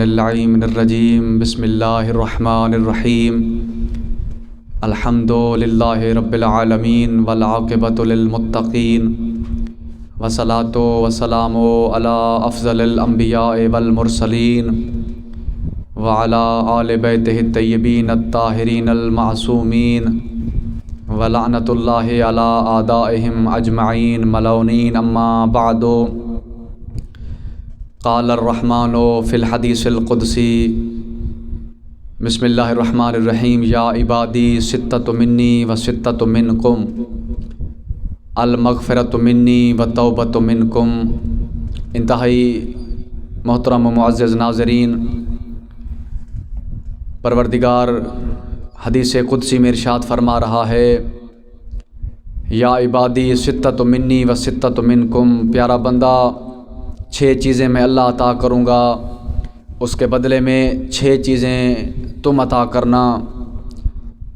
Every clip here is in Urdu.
اللعین من الرجیم بسم اللہ الرحمن الرحیم الحمد للہ رب العالمین والعاقبۃ للمتقین والصلاۃ والسلام علی افضل الانبیاء والمرسلین وعلی آل بیتہ الطیبین الطاہرین المعصومین ولعنۃ اللہ علی اعدائہم اجمعین ملعونین اما بعد قال الرحمن فی الحدیث القدسی بسم اللہ الرحمن الرحیم یا عبادی ستۃ منی و ستۃ منکم المغفرۃ منی و توبۃ منکم۔ انتہائی محترم و معزز ناظرین، پروردگار حدیث قدسی میں ارشاد فرما رہا ہے یا عبادی ستۃ منی و ستۃ منکم، پیارا بندہ 6 چیزیں میں اللہ عطا کروں گا، اس کے بدلے میں 6 چیزیں تم عطا کرنا۔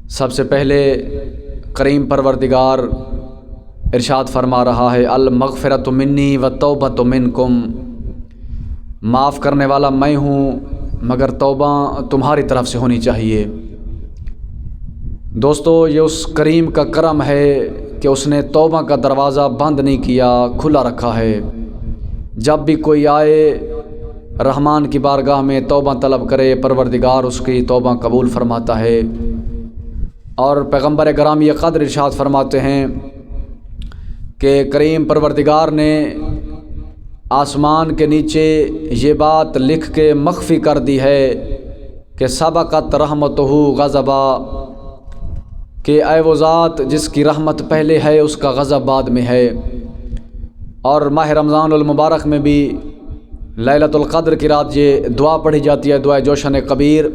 سب سے پہلے کریم پروردگار ارشاد فرما رہا ہے المغفرۃ منی و توبۃ منکم، معاف کرنے والا میں ہوں مگر توبہ تمہاری طرف سے ہونی چاہیے۔ دوستو، یہ اس کریم کا کرم ہے کہ اس نے توبہ کا دروازہ بند نہیں کیا، کھلا رکھا ہے۔ جب بھی کوئی آئے رحمان کی بارگاہ میں توبہ طلب کرے، پروردگار اس کی توبہ قبول فرماتا ہے۔ اور پیغمبر گرامی قدر ارشاد فرماتے ہیں کہ کریم پروردگار نے آسمان کے نیچے یہ بات لکھ کے مخفی کر دی ہے کہ سبقت رحمتہ غضبا، کہ اے وہ ذات جس کی رحمت پہلے ہے اس کا غضب بعد میں ہے۔ اور ماہ رمضان المبارک میں بھی لیلۃ القدر کی رات یہ دعا پڑھی جاتی ہے، دعائے جوشن کبیر،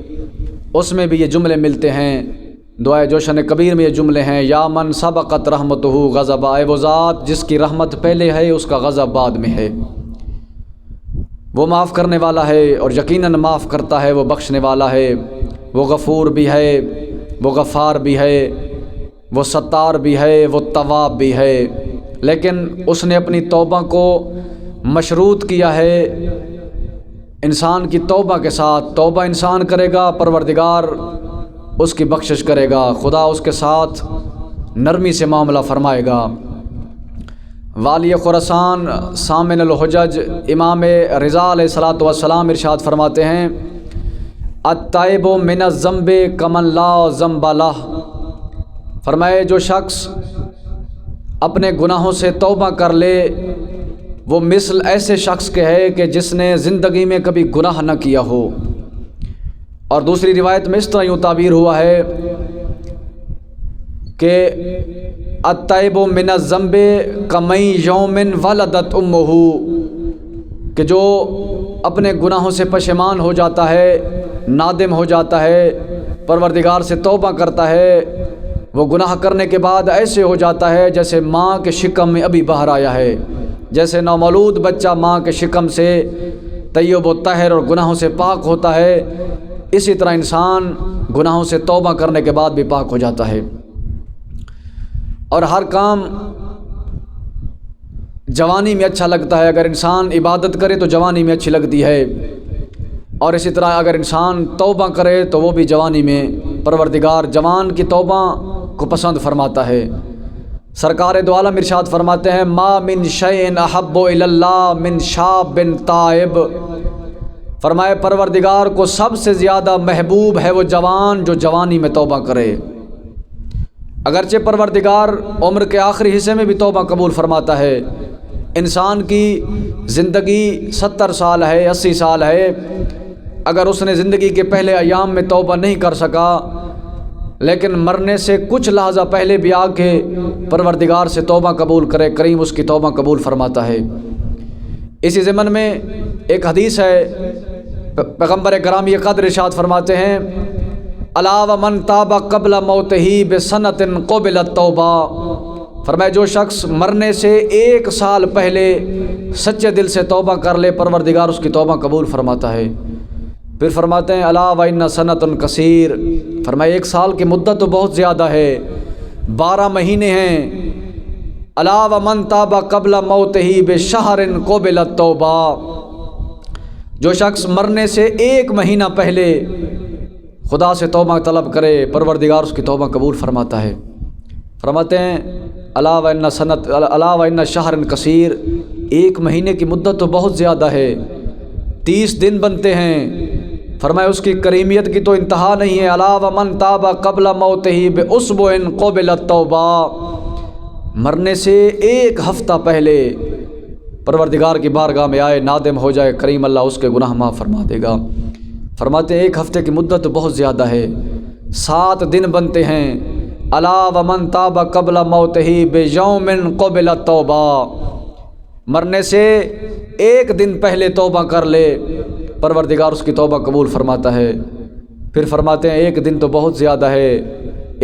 اس میں بھی یہ جملے ملتے ہیں۔ دعائے جوشن کبیر میں یہ جملے ہیں یا من سبقت رحمتہ غضبا، اے وہ ذات جس کی رحمت پہلے ہے اس کا غضب بعد میں ہے۔ وہ معاف کرنے والا ہے اور یقیناً معاف کرتا ہے، وہ بخشنے والا ہے، وہ غفور بھی ہے، وہ غفار بھی ہے، وہ ستار بھی ہے، وہ تواب بھی ہے۔ لیکن اس نے اپنی توبہ کو مشروط کیا ہے انسان کی توبہ کے ساتھ۔ توبہ انسان کرے گا، پروردگار اس کی بخشش کرے گا، خدا اس کے ساتھ نرمی سے معاملہ فرمائے گا۔ والی خراسان سامن الحجج امام رضا علیہ الصلاۃ والسلام ارشاد فرماتے ہیں التائب من الذنب کمن لا ذنب لہ، فرمائے جو شخص اپنے گناہوں سے توبہ کر لے وہ مثل ایسے شخص کے ہے کہ جس نے زندگی میں کبھی گناہ نہ کیا ہو۔ اور دوسری روایت میں اس طرح یوں تعبیر ہوا ہے کہ التائب من الذنب کمن یوم ولدت امہ، کہ جو اپنے گناہوں سے پشیمان ہو جاتا ہے، نادم ہو جاتا ہے، پروردگار سے توبہ کرتا ہے، وہ گناہ کرنے کے بعد ایسے ہو جاتا ہے جیسے ماں کے شکم میں ابھی باہر آیا ہے، جیسے نومولود بچہ ماں کے شکم سے طیب و طاہر اور گناہوں سے پاک ہوتا ہے، اسی طرح انسان گناہوں سے توبہ کرنے کے بعد بھی پاک ہو جاتا ہے۔ اور ہر کام جوانی میں اچھا لگتا ہے، اگر انسان عبادت کرے تو جوانی میں اچھی لگتی ہے، اور اسی طرح اگر انسان توبہ کرے تو وہ بھی جوانی میں پروردگار جوان کی توبہ کو پسند فرماتا ہے۔ سرکار دو عالم ارشاد فرماتے ہیں ما من شیء احب الی اللہ من شاب تائب، فرمائے پروردگار کو سب سے زیادہ محبوب ہے وہ جوان جو جوانی میں توبہ کرے۔ اگرچہ پروردگار عمر کے آخری حصے میں بھی توبہ قبول فرماتا ہے، انسان کی زندگی 70 سال ہے، 80 سال ہے، اگر اس نے زندگی کے پہلے ایام میں توبہ نہیں کر سکا لیکن مرنے سے کچھ لحظہ پہلے بھی آ کے پروردگار سے توبہ قبول کرے، کریم اس کی توبہ قبول فرماتا ہے۔ اسی ضمن میں ایک حدیث ہے، پیغمبر گرامی قدر ارشاد فرماتے ہیں الا ومن تاب قبل موتہ بسنۃ قبلت توبہ، فرمایا جو شخص مرنے سے 1 سال پہلے سچے دل سے توبہ کر لے پروردگار اس کی توبہ قبول فرماتا ہے۔ پھر فرماتے ہیں الا وان سنۃ کثیر، فرمایا 1 سال کی مدت تو بہت زیادہ ہے، 12 مہینے ہیں۔ الا ومن تاب قبل موتہ بشہر قبلت توبہ، جو شخص مرنے سے 1 مہینہ پہلے خدا سے توبہ طلب کرے پروردگار اس کی توبہ قبول فرماتا ہے۔ فرماتے ہیں الا و ان شہر کثیر، 1 مہینے کی مدت تو بہت زیادہ ہے، 30 دن بنتے ہیں۔ فرمایا اس کی کریمیت کی تو انتہا نہیں ہے۔ الا و من تاب قبل موتہ باسبوع قبل التوبہ، مرنے سے 1 ہفتہ پہلے پروردگار کی بارگاہ میں آئے، نادم ہو جائے، کریم اللہ اس کے گناہ معاف فرما دے گا۔ فرماتے ہیں 1 ہفتے کی مدت تو بہت زیادہ ہے، 7 دن بنتے ہیں۔ الا ومن تاب قبل موتہ بیوم قبل التوبہ، مرنے سے 1 دن پہلے توبہ کر لے، پروردگار اس کی توبہ قبول فرماتا ہے۔ پھر فرماتے ہیں 1 دن تو بہت زیادہ ہے،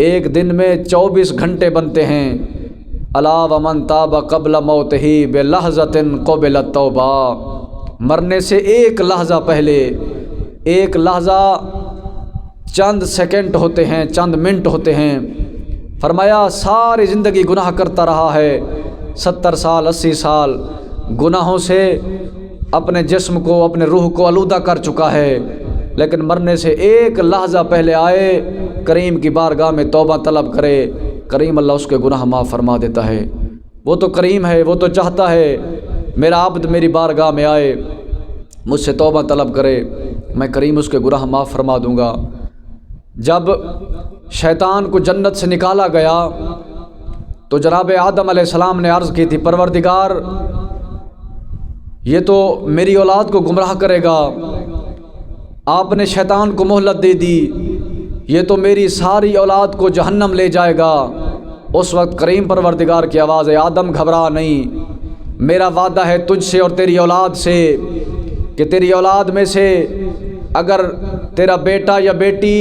1 دن میں 24 گھنٹے بنتے ہیں۔ الا ومن تاب قبل موتہ بلحظۃ قبل التوبہ، مرنے سے 1 لحظہ پہلے، 1 لحظہ چند سیکنڈ ہوتے ہیں، چند منٹ ہوتے ہیں۔ فرمایا ساری زندگی گناہ کرتا رہا ہے، 70 سال 80 سال گناہوں سے اپنے جسم کو اپنے روح کو آلودہ کر چکا ہے، لیکن مرنے سے 1 لحظہ پہلے آئے، کریم کی بارگاہ میں توبہ طلب کرے، کریم اللہ اس کے گناہ معاف فرما دیتا ہے۔ وہ تو کریم ہے، وہ تو چاہتا ہے میرا عبد میری بارگاہ میں آئے، مجھ سے توبہ طلب کرے، میں کریم اس کے گناہ معاف فرما دوں گا۔ جب شیطان کو جنت سے نکالا گیا تو جناب آدم علیہ السلام نے عرض کی تھی پروردگار یہ تو میری اولاد کو گمراہ کرے گا، آپ نے شیطان کو مہلت دے دی، یہ تو میری ساری اولاد کو جہنم لے جائے گا۔ اس وقت کریم پروردگار کی آواز ہے آدم گھبرا نہیں، میرا وعدہ ہے تجھ سے اور تیری اولاد سے کہ تیری اولاد میں سے اگر تیرا بیٹا یا بیٹی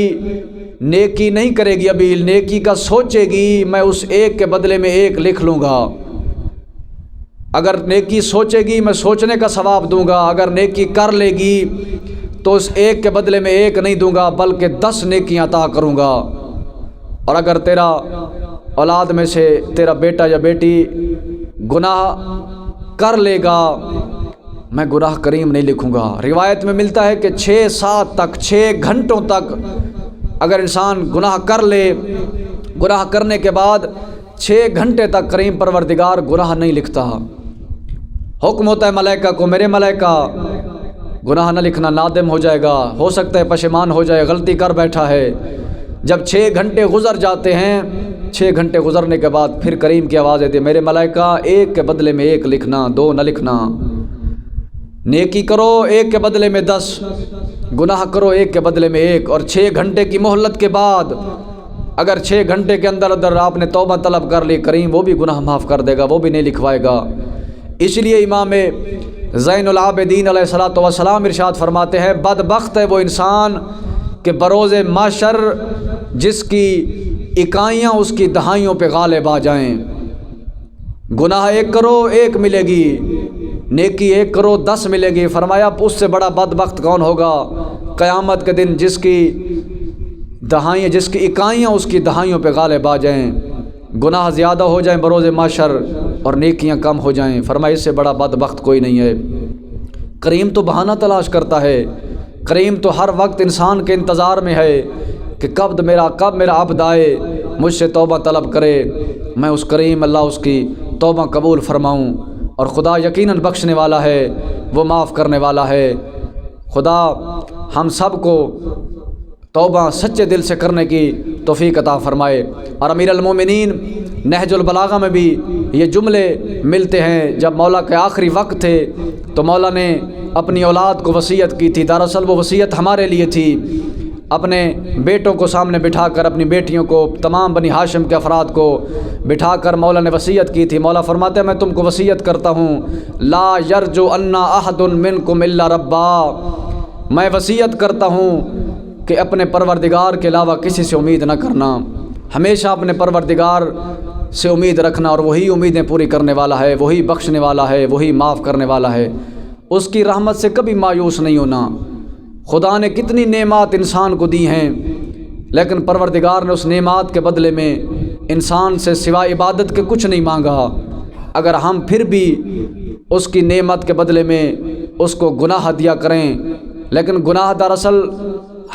نیکی نہیں کرے گی، ابھی نیکی کا سوچے گی، میں اس 1 کے بدلے میں 1 لکھ لوں گا۔ اگر نیکی سوچے گی میں سوچنے کا ثواب دوں گا، اگر نیکی کر لے گی تو اس 1 کے بدلے میں 1 نہیں دوں گا بلکہ 10 نیکیاں عطا کروں گا۔ اور اگر تیرا اولاد میں سے تیرا بیٹا یا بیٹی گناہ کر لے گا میں گناہ کریم نہیں لکھوں گا۔ روایت میں ملتا ہے کہ 6 تک 6 گھنٹوں تک اگر انسان گناہ کر لے، گناہ کرنے کے بعد 6 گھنٹے تک کریم پروردگار گناہ نہیں لکھتا۔ حکم ہوتا ہے ملائکہ کو، میرے ملائکہ گناہ نہ لکھنا، نادم ہو جائے گا، ہو سکتا ہے پشیمان ہو جائے، غلطی کر بیٹھا ہے۔ جب 6 گھنٹے گزر جاتے ہیں، 6 گھنٹے گزرنے کے بعد پھر کریم کی آواز آتی ہے میرے ملائکہ 1 کے بدلے میں 1 لکھنا، 2 نہ لکھنا۔ نیکی کرو 1 کے بدلے میں 10، گناہ کرو 1 کے بدلے میں 1۔ اور 6 گھنٹے کی مہلت کے بعد اگر 6 گھنٹے کے اندر آپ نے توبہ طلب کر لی، کریم وہ بھی گناہ معاف کر دے گا، وہ بھی نہیں لکھوائے گا۔ اس لیے امام زین العابدین علیہ الصلوۃ والسلام ارشاد فرماتے ہیں بدبخت ہے وہ انسان کہ بروز محشر جس کی اکائیاں اس کی دہائیوں پہ غالب آ جائیں۔ گناہ 1 کرو 1 ملے گی، نیکی 1 کرو 10 ملے گی۔ فرمایا اس سے بڑا بدبخت کون ہوگا قیامت کے دن جس کی اکائیاں اس کی دہائیوں پہ غالب آ جائیں، گناہ زیادہ ہو جائیں بروز محشر اور نیکیاں کم ہو جائیں۔ فرمایا اس سے بڑا بدبخت کوئی نہیں ہے۔ کریم تو بہانہ تلاش کرتا ہے، کریم تو ہر وقت انسان کے انتظار میں ہے کہ کب میرا عبد آئے، مجھ سے توبہ طلب کرے، میں اس کریم اللہ اس کی توبہ قبول فرماؤں۔ اور خدا یقیناً بخشنے والا ہے، وہ معاف کرنے والا ہے۔ خدا ہم سب کو توبہ سچے دل سے کرنے کی توفیق عطا فرمائے۔ اور امیر المومنین نہج البلاغہ میں بھی یہ جملے ملتے ہیں، جب مولا کے آخری وقت تھے تو مولا نے اپنی اولاد کو وصیت کی تھی، دراصل وہ وصیت ہمارے لیے تھی۔ اپنے بیٹوں کو سامنے بٹھا کر، اپنی بیٹیوں کو، تمام بنی ہاشم کے افراد کو بٹھا کر مولا نے وصیت کی تھی۔ مولا فرماتے ہیں میں تم کو وصیت کرتا ہوں لا یرجو انا احد منکم الا ربا، میں وصیت کرتا ہوں کہ اپنے پروردگار کے علاوہ کسی سے امید نہ کرنا، ہمیشہ اپنے پروردگار سے امید رکھنا، اور وہی امیدیں پوری کرنے والا ہے، وہی بخشنے والا ہے، وہی معاف کرنے والا ہے۔ اس کی رحمت سے کبھی مایوس نہیں ہونا۔ خدا نے کتنی نعمات انسان کو دی ہیں، لیکن پروردگار نے اس نعمات کے بدلے میں انسان سے سوائے عبادت کے کچھ نہیں مانگا۔ اگر ہم پھر بھی اس کی نعمت کے بدلے میں اس کو گناہ دیا کریں، لیکن گناہ دراصل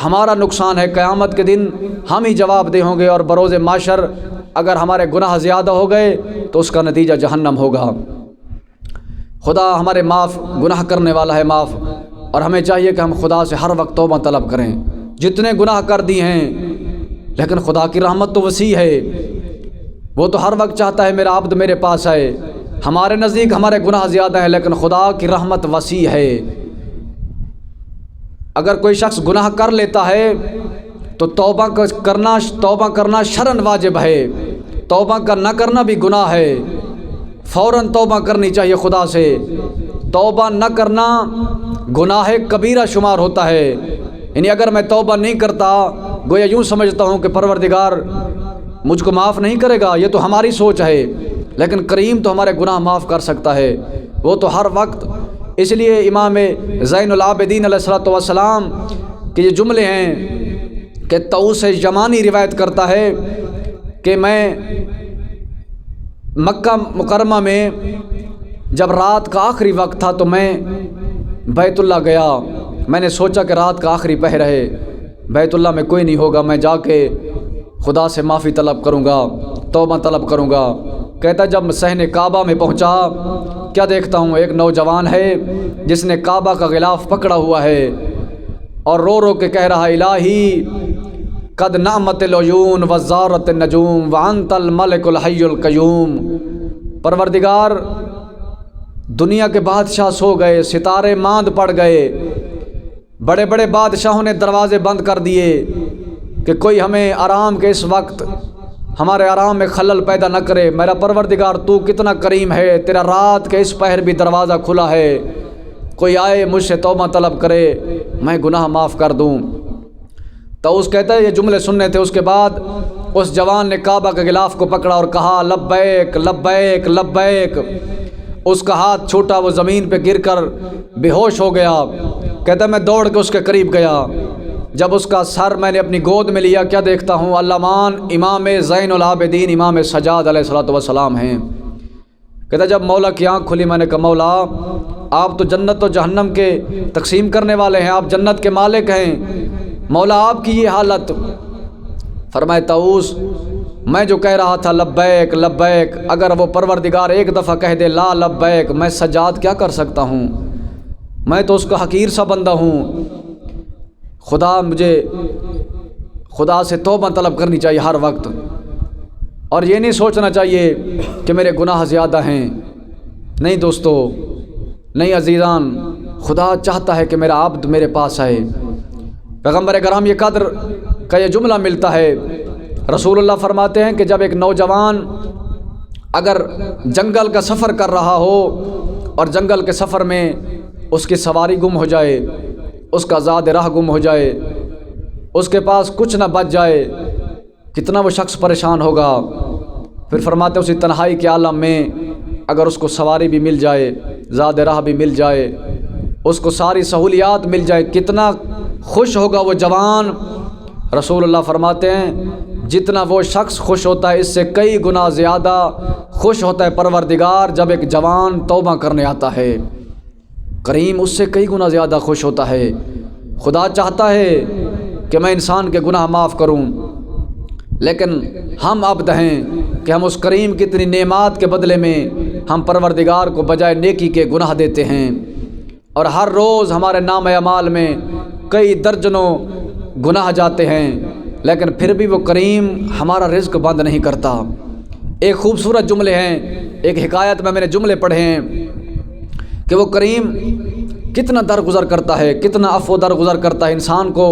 ہمارا نقصان ہے۔ قیامت کے دن ہم ہی جواب دہ ہوں گے، اور بروز معاشر اگر ہمارے گناہ زیادہ ہو گئے تو اس کا نتیجہ جہنم ہوگا۔ خدا ہمارے معاف گناہ کرنے والا ہے معاف، اور ہمیں چاہیے کہ ہم خدا سے ہر وقت توبہ طلب کریں۔ جتنے گناہ کر دی ہیں، لیکن خدا کی رحمت تو وسیع ہے، وہ تو ہر وقت چاہتا ہے میرا عبد میرے پاس آئے۔ ہمارے نزدیک ہمارے گناہ زیادہ ہیں، لیکن خدا کی رحمت وسیع ہے۔ اگر کوئی شخص گناہ کر لیتا ہے تو توبہ کرنا شرعاً واجب ہے، توبہ کا نہ کرنا بھی گناہ ہے۔ فوراً توبہ کرنی چاہیے خدا سے، توبہ نہ کرنا گناہ کبیرہ شمار ہوتا ہے۔ یعنی اگر میں توبہ نہیں کرتا، گویا یوں سمجھتا ہوں کہ پروردگار مجھ کو معاف نہیں کرے گا، یہ تو ہماری سوچ ہے، لیکن کریم تو ہمارے گناہ معاف کر سکتا ہے، وہ تو ہر وقت۔ اس لیے امام زین العابدین علیہ السلام کے یہ جملے ہیں کہ طاؤس یمانی روایت کرتا ہے کہ میں مکہ مکرمہ میں جب رات کا آخری وقت تھا تو میں بیت اللہ گیا، میں نے سوچا کہ رات کا آخری پہر ہے، بیت اللہ میں کوئی نہیں ہوگا، میں جا کے خدا سے معافی طلب کروں گا، توبہ طلب کروں گا۔ کہتا جب صحن کعبہ میں پہنچا، کیا دیکھتا ہوں ایک نوجوان ہے جس نے کعبہ کا غلاف پکڑا ہوا ہے اور رو رو کے کہہ رہا الہی قد نعمت العیون وزارت النجوم وانت الملک الحی القیوم۔ پروردگار دنیا کے بادشاہ سو گئے، ستارے ماند پڑ گئے، بڑے بڑے بادشاہوں نے دروازے بند کر دیے کہ کوئی ہمیں آرام کے اس وقت ہمارے آرام میں خلل پیدا نہ کرے۔ میرا پروردگار تو کتنا کریم ہے، تیرا رات کے اس پہر بھی دروازہ کھلا ہے، کوئی آئے مجھ سے توبہ طلب کرے، میں گناہ معاف کر دوں۔ تو اس کہتا ہے یہ جملے سننے تھے۔ اس کے بعد اس جوان نے کعبہ کے غلاف کو پکڑا اور کہا لبیک لبیک لبیک۔ اس کا ہاتھ چھوٹا، وہ زمین پہ گر کر بے ہوش ہو گیا۔ کہتا میں دوڑ کے اس کے قریب گیا، جب اس کا سر میں نے اپنی گود میں لیا، کیا دیکھتا ہوں علمان امام زین العابدین امام سجاد علیہ السلام ہیں۔ کہتا جب مولا کی آنکھ کھلی، میں نے کہا مولا آپ تو جنت و جہنم کے تقسیم کرنے والے ہیں، آپ جنت کے مالک ہیں، مولا آپ کی یہ حالت۔ فرمائے طاؤس میں جو کہہ رہا تھا لبیک لبیک، اگر وہ پروردگار ایک دفعہ کہہ دے لا لبیک، میں سجاد کیا کر سکتا ہوں، میں تو اس کا حقیر سا بندہ ہوں۔ خدا سے توبہ طلب کرنی چاہیے ہر وقت، اور یہ نہیں سوچنا چاہیے کہ میرے گناہ زیادہ ہیں۔ نہیں دوستو، نہیں عزیزان، خدا چاہتا ہے کہ میرا عبد میرے پاس آئے۔ پیغمبر گرامی قدر کا یہ جملہ ملتا ہے، رسول اللہ فرماتے ہیں کہ جب ایک نوجوان اگر جنگل کا سفر کر رہا ہو اور جنگل کے سفر میں اس کی سواری گم ہو جائے، اس کا زاد راہ گم ہو جائے، اس کے پاس کچھ نہ بچ جائے، کتنا وہ شخص پریشان ہوگا۔ پھر فرماتے ہیں اسی تنہائی کے عالم میں اگر اس کو سواری بھی مل جائے، زاد راہ بھی مل جائے، اس کو ساری سہولیات مل جائے، کتنا خوش ہوگا وہ جوان۔ رسول اللہ فرماتے ہیں جتنا وہ شخص خوش ہوتا ہے اس سے کئی گنا زیادہ خوش ہوتا ہے پروردگار جب ایک جوان توبہ کرنے آتا ہے۔ کریم اس سے کئی گنا زیادہ خوش ہوتا ہے۔ خدا چاہتا ہے کہ میں انسان کے گناہ معاف کروں، لیکن ہم عبد ہیں کہ ہم اس کریم کی اتنی نعمات کے بدلے میں ہم پروردگار کو بجائے نیکی کے گناہ دیتے ہیں، اور ہر روز ہمارے نام اعمال میں کئی درجنوں گناہ جاتے ہیں، لیکن پھر بھی وہ کریم ہمارا رزق بند نہیں کرتا۔ ایک خوبصورت جملے ہیں، ایک حکایت میں نے جملے پڑھے ہیں کہ وہ کریم کتنا درگزر کرتا ہے، کتنا عفو درگزر کرتا ہے، انسان کو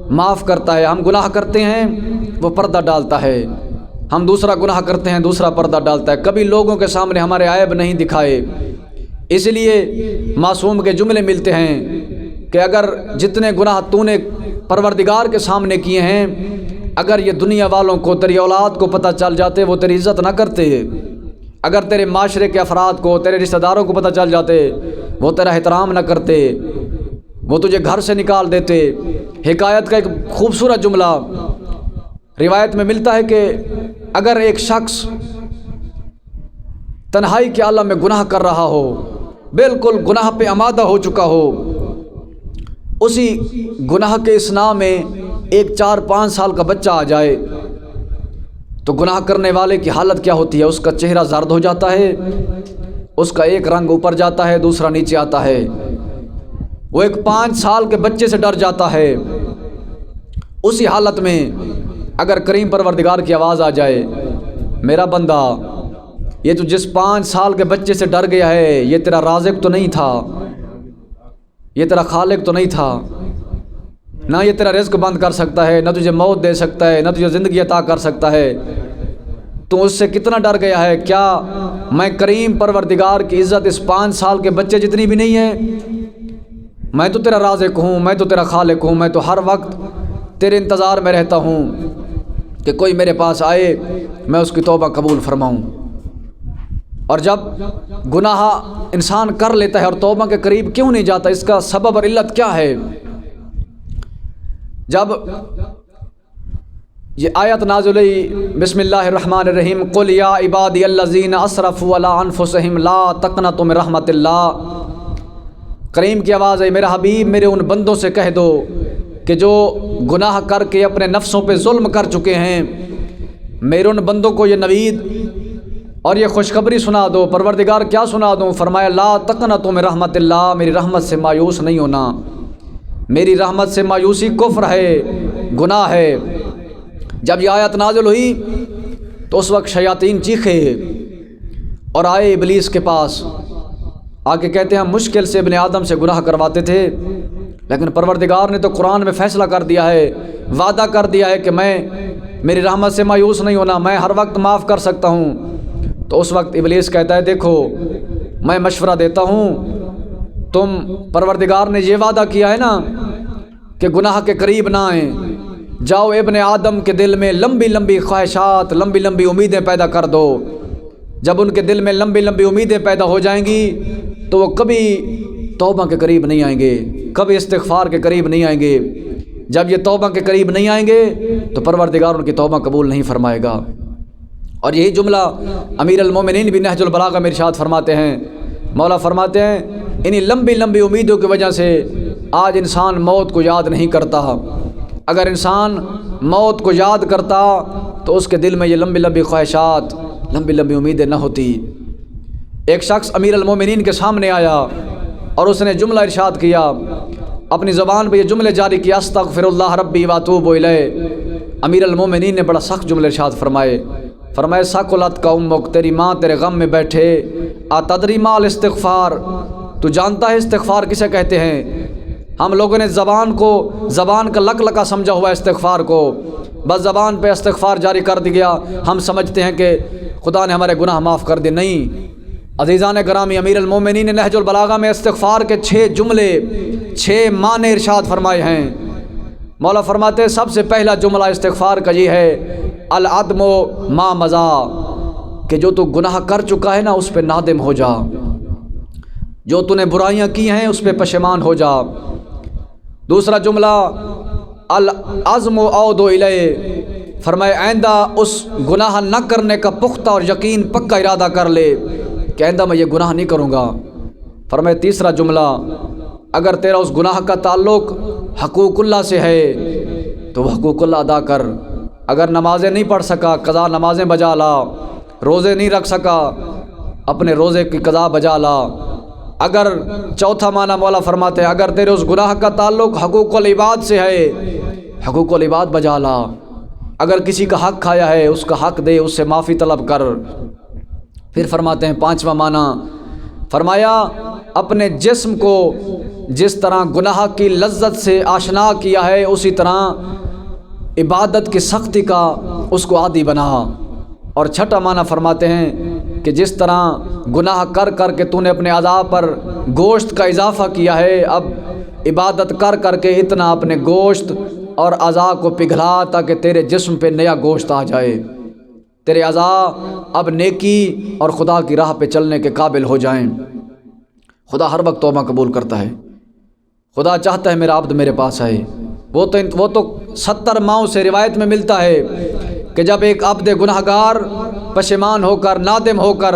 معاف کرتا ہے۔ ہم گناہ کرتے ہیں وہ پردہ ڈالتا ہے، ہم دوسرا گناہ کرتے ہیں دوسرا پردہ ڈالتا ہے، کبھی لوگوں کے سامنے ہمارے عیب نہیں دکھائے۔ اس لیے معصوم کے جملے ملتے ہیں کہ اگر جتنے گناہ تو نے پروردگار کے سامنے کیے ہیں، اگر یہ دنیا والوں کو، تیری اولاد کو پتہ چل جاتے وہ تیری عزت نہ کرتے، اگر تیرے معاشرے کے افراد کو، تیرے رشتہ داروں کو پتہ چل جاتے وہ تیرا احترام نہ کرتے، وہ تجھے گھر سے نکال دیتے۔ حکایت کا ایک خوبصورت جملہ روایت میں ملتا ہے کہ اگر ایک شخص تنہائی کے عالم میں گناہ کر رہا ہو بالکل گناہ پہ آمادہ ہو چکا ہو، اسی گناہ کے اثناء میں ایک 4-5 سال کا بچہ آ جائے تو گناہ کرنے والے کی حالت کیا ہوتی ہے؟ اس کا چہرہ زرد ہو جاتا ہے، اس کا ایک رنگ اوپر جاتا ہے دوسرا نیچے آتا ہے، وہ ایک 5 سال کے بچے سے ڈر جاتا ہے۔ اسی حالت میں اگر کریم پروردگار کی آواز آ جائے، میرا بندہ یہ تو جس 5 سال کے بچے سے ڈر گیا ہے یہ تیرا رازق تو نہیں تھا، یہ تیرا خالق تو نہیں تھا، نہ یہ تیرا رزق بند کر سکتا ہے، نہ تجھے موت دے سکتا ہے، نہ تجھے زندگی عطا کر سکتا ہے، تو اس سے کتنا ڈر گیا ہے؟ کیا میں کریم پروردگار کی عزت اس 5 سال کے بچے جتنی بھی نہیں ہے؟ میں تو تیرا رازق ہوں، میں تو تیرا خالق ہوں، میں تو ہر وقت تیرے انتظار میں رہتا ہوں کہ کوئی میرے پاس آئے میں اس کی توبہ قبول فرماؤں۔ اور جب گناہ انسان کر لیتا ہے اور توبہ کے قریب کیوں نہیں جاتا، اس کا سبب اور علت کیا ہے؟ جب یہ آیت نازل ہوئی، بسم اللہ الرحمن الرحیم، قل یا عبادی الذین اسرفوا علی انفسہم لا تقنطوا من رحمت اللہ، کریم کی آواز ہے، میرا حبیب میرے ان بندوں سے کہہ دو کہ جو گناہ کر کے اپنے نفسوں پہ ظلم کر چکے ہیں، میرے ان بندوں کو یہ نوید اور یہ خوشخبری سنا دو۔ پروردگار کیا سنا دوں؟ فرمایا لا تقنطوا من رحمت اللہ، میری رحمت سے مایوس نہیں ہونا، میری رحمت سے مایوسی کفر ہے، گناہ ہے۔ جب یہ آیت نازل ہوئی تو اس وقت شیاطین چیخے اور آئے ابلیس کے پاس، آ کے کہتے ہیں ہم مشکل سے ابن آدم سے گناہ کرواتے تھے، لیکن پروردگار نے تو قرآن میں فیصلہ کر دیا ہے، وعدہ کر دیا ہے کہ میں میری رحمت سے مایوس نہیں ہونا، میں ہر وقت معاف کر سکتا ہوں۔ تو اس وقت ابلیس کہتا ہے دیکھو میں مشورہ دیتا ہوں، تم پروردگار نے یہ وعدہ کیا ہے نا کہ گناہ کے قریب نہ آئیں، جاؤ ابن آدم کے دل میں لمبی لمبی خواہشات، لمبی لمبی امیدیں پیدا کر دو۔ جب ان کے دل میں لمبی لمبی امیدیں پیدا ہو جائیں گی تو وہ کبھی توبہ کے قریب نہیں آئیں گے، کبھی استغفار کے قریب نہیں آئیں گے۔ جب یہ توبہ کے قریب نہیں آئیں گے تو پروردگار ان کی توبہ قبول نہیں فرمائے گا۔ اور یہی جملہ امیر المومنین بھی نہج البلاغہ میں ارشاد فرماتے ہیں، مولا فرماتے ہیں انہی لمبی لمبی امیدوں کی وجہ سے آج انسان موت کو یاد نہیں کرتا۔ اگر انسان موت کو یاد کرتا تو اس کے دل میں یہ لمبی لمبی خواہشات، لمبی لمبی امیدیں نہ ہوتی۔ ایک شخص امیر المومنین کے سامنے آیا اور اس نے جملہ ارشاد کیا، اپنی زبان پہ یہ جملے جاری کیا، استغفر اللہ ربی واتوب الیہ۔ امیر المومنین نے بڑا سخت جملے ارشاد فرمائے ثقلت کا امک، تیری ماں تیرے غم میں بیٹھے، اتدری ما الاستغفار، تو جانتا ہے استغفار کسے کہتے ہیں؟ ہم لوگوں نے زبان کا لک لکا سمجھا ہوا ہے استغفار کو، بس زبان پہ استغفار جاری کر دیا، ہم سمجھتے ہیں کہ خدا نے ہمارے گناہ معاف کر دیے۔ نہیں عزیزان گرامی، امیر المومنین نے نہج البلاغہ میں استغفار کے 6 جملے 6 معنی ارشاد فرمائے ہیں۔ مولا فرماتے ہیں سب سے پہلا جملہ استغفار کا یہ ہے العدم ما مضا، کہ جو تو گناہ کر چکا ہے نا اس پہ نادم ہو جا، جو تو نے برائیاں کی ہیں اس پہ پشیمان ہو جا۔ دوسرا جملہ العزم عود الیہ، فرمائے آئندہ اس گناہ نہ کرنے کا پختہ اور یقین پکا ارادہ کر لے کہ آئندہ میں یہ گناہ نہیں کروں گا۔ فرمائے تیسرا جملہ اگر تیرا اس گناہ کا تعلق حقوق اللہ سے ہے تو وہ حقوق اللہ ادا کر، اگر نمازیں نہیں پڑھ سکا قضا نمازیں بجا لا، روزے نہیں رکھ سکا اپنے روزے کی قضا بجا لا۔ اگر چوتھا معنی مولا فرماتے ہیں اگر تیرے اس گناہ کا تعلق حقوق العباد سے ہے، حقوق العباد بجا لا، اگر کسی کا حق کھایا ہے اس کا حق دے، اس سے معافی طلب کر۔ پھر فرماتے ہیں پانچواں معنی، فرمایا اپنے جسم کو جس طرح گناہ کی لذت سے آشنا کیا ہے اسی طرح عبادت کی سختی کا اس کو عادی بنا۔ اور چھٹا معنی فرماتے ہیں کہ جس طرح گناہ کر کر کے تو نے اپنے اعضاء پر گوشت کا اضافہ کیا ہے، اب عبادت کر کر کے اتنا اپنے گوشت اور اعضاء کو پگھلا تاکہ تیرے جسم پہ نیا گوشت آ جائے، تیرے اعضاء اب نیکی اور خدا کی راہ پہ چلنے کے قابل ہو جائیں۔ خدا ہر وقت توبہ قبول کرتا ہے، خدا چاہتا ہے میرا عبد میرے پاس آئے۔ وہ تو 70 ماؤں سے روایت میں ملتا ہے کہ جب ایک عبد گناہگار پشیمان ہو کر نادم ہو کر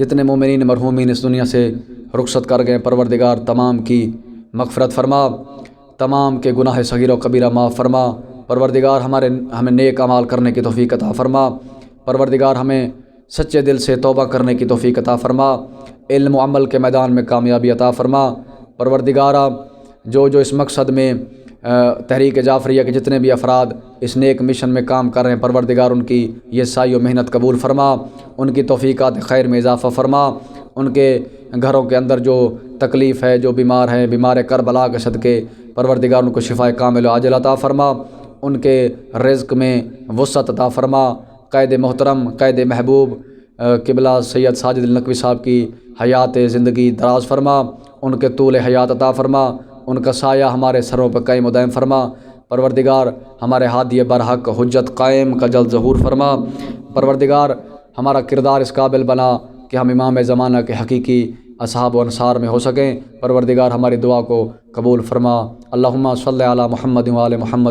جتنے مومنین مرحومین اس دنیا سے رخصت کر گئے پروردگار تمام کی مغفرت فرما، تمام کے گناہ صغیر و کبیرہ معاف فرما۔ پروردگار ہمیں نیک اعمال کرنے کی توفیق عطا فرما۔ پروردگار ہمیں سچے دل سے توبہ کرنے کی توفیق عطا فرما، علم و عمل کے میدان میں کامیابی عطا فرما۔ پروردگارہ جو اس مقصد میں تحریک جعفریہ کے جتنے بھی افراد اس نیک مشن میں کام کر رہے ہیں، پروردگار ان کی یہ سعی و محنت قبول فرما، ان کی توفیقات خیر میں اضافہ فرما، ان کے گھروں کے اندر جو تکلیف ہے، جو بیمار ہیں، بیمار کربلا کے صدقے پروردگار ان کو شفائے کامل و عاجل عطا فرما، ان کے رزق میں وسعت عطا فرما۔ قائد محترم، قائد محبوب قبلہ سید ساجد النقوی صاحب کی حیات زندگی دراز فرما، ان کے طول حیات عطا فرما، ان کا سایہ ہمارے سروں پر قائم و دائم فرما۔ پروردگار ہمارے ہادی برحق حجت قائم کا جلد ظہور فرما۔ پروردگار ہمارا کردار اس قابل بنا کہ ہم امام زمانہ کے حقیقی اصحاب و انصار میں ہو سکیں۔ پروردگار ہماری دعا کو قبول فرما۔ اللہم صلی علی محمد و آل محمد